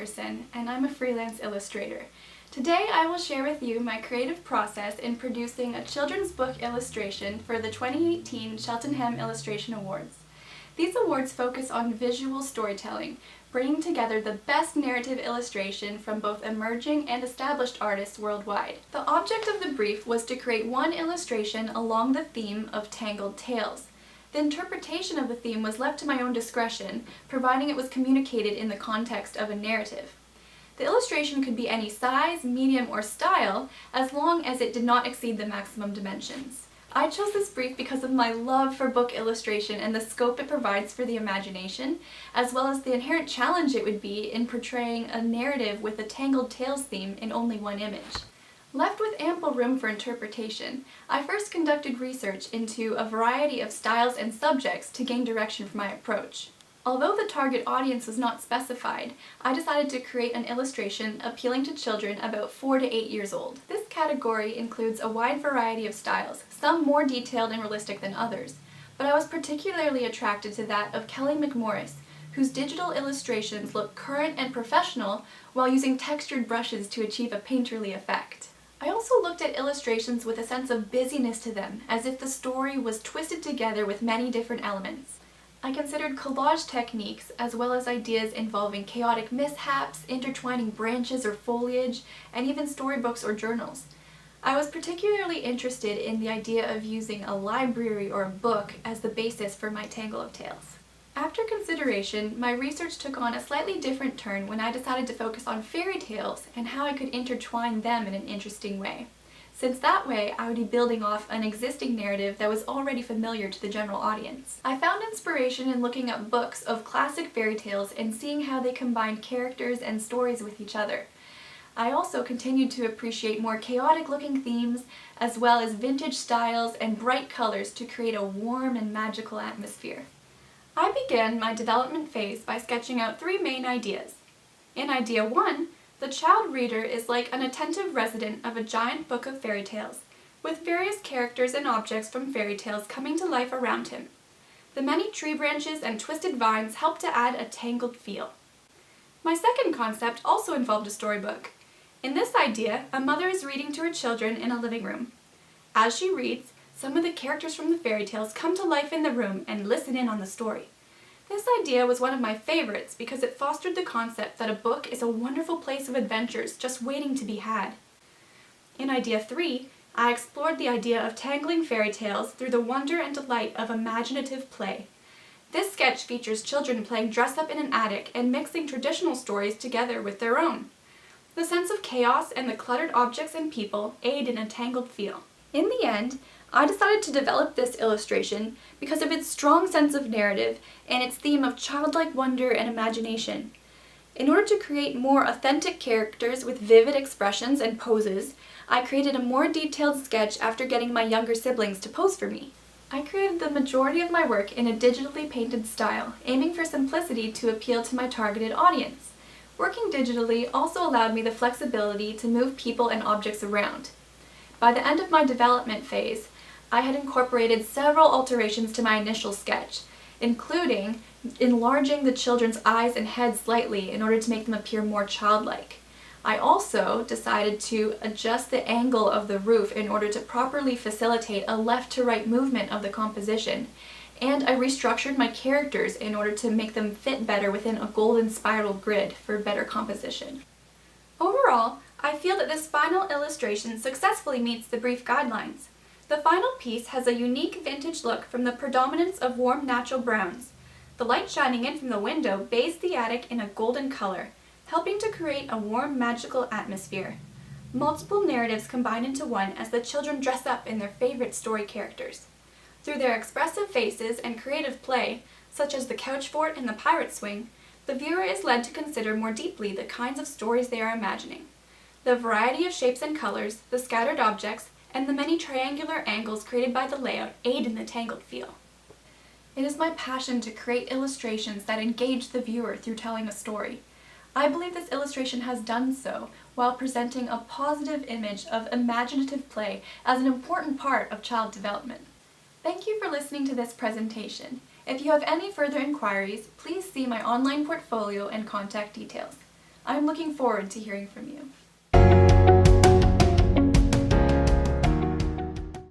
Anderson, and I'm a freelance illustrator. Today I will share with you my creative process in producing a children's book illustration for the 2018 Cheltenham Illustration Awards. These awards focus on visual storytelling, bringing together the best narrative illustration from both emerging and established artists worldwide. The object of the brief was to create one illustration along the theme of Tangled tales. The interpretation of the theme was left to my own discretion, providing it was communicated in the context of a narrative. The illustration could be any size, medium, or style, as long as it did not exceed the maximum dimensions. I chose this brief because of my love for book illustration and the scope it provides for the imagination, as well as the inherent challenge it would be in portraying a narrative with a Tangled Tales theme in only one image. Left with ample room for interpretation, I first conducted research into a variety of styles and subjects to gain direction for my approach. Although the target audience was not specified, I decided to create an illustration appealing to children about 4 to 8 years old. This category includes a wide variety of styles, some more detailed and realistic than others, but I was particularly attracted to that of Kelly McMorris, whose digital illustrations look current and professional while using textured brushes to achieve a painterly effect. I also looked at illustrations with a sense of busyness to them, as if the story was twisted together with many different elements. I considered collage techniques as well as ideas involving chaotic mishaps, intertwining branches or foliage, and even storybooks or journals. I was particularly interested in the idea of using a library or a book as the basis for my tangle of tales. After consideration, my research took on a slightly different turn when I decided to focus on fairy tales and how I could intertwine them in an interesting way, since that way I would be building off an existing narrative that was already familiar to the general audience. I found inspiration in looking at books of classic fairy tales and seeing how they combined characters and stories with each other. I also continued to appreciate more chaotic-looking themes, as well as vintage styles and bright colors to create a warm and magical atmosphere. I began my development phase by sketching out 3 main ideas. In idea 1, the child reader is like an attentive resident of a giant book of fairy tales, with various characters and objects from fairy tales coming to life around him. The many tree branches and twisted vines help to add a tangled feel. My second concept also involved a storybook. In this idea, a mother is reading to her children in a living room. As she reads, some of the characters from the fairy tales come to life in the room and listen in on the story. This idea was one of my favorites because it fostered the concept that a book is a wonderful place of adventures just waiting to be had. In idea 3, I explored the idea of tangling fairy tales through the wonder and delight of imaginative play. This sketch features children playing dress-up in an attic and mixing traditional stories together with their own. The sense of chaos and the cluttered objects and people aid in a tangled feel. In the end, I decided to develop this illustration because of its strong sense of narrative and its theme of childlike wonder and imagination. In order to create more authentic characters with vivid expressions and poses, I created a more detailed sketch after getting my younger siblings to pose for me. I created the majority of my work in a digitally painted style, aiming for simplicity to appeal to my targeted audience. Working digitally also allowed me the flexibility to move people and objects around. By the end of my development phase, I had incorporated several alterations to my initial sketch, including enlarging the children's eyes and heads slightly in order to make them appear more childlike. I also decided to adjust the angle of the roof in order to properly facilitate a left-to-right movement of the composition, and I restructured my characters in order to make them fit better within a golden spiral grid for better composition. Overall, I feel that this final illustration successfully meets the brief guidelines. The final piece has a unique vintage look from the predominance of warm natural browns. The light shining in from the window bathes the attic in a golden color, helping to create a warm, magical atmosphere. Multiple narratives combine into one as the children dress up in their favorite story characters. Through their expressive faces and creative play, such as the couch fort and the pirate swing, the viewer is led to consider more deeply the kinds of stories they are imagining. The variety of shapes and colors, the scattered objects, and the many triangular angles created by the layout aid in the tangled feel. It is my passion to create illustrations that engage the viewer through telling a story. I believe this illustration has done so while presenting a positive image of imaginative play as an important part of child development. Thank you for listening to this presentation. If you have any further inquiries, please see my online portfolio and contact details. I'm looking forward to hearing from you.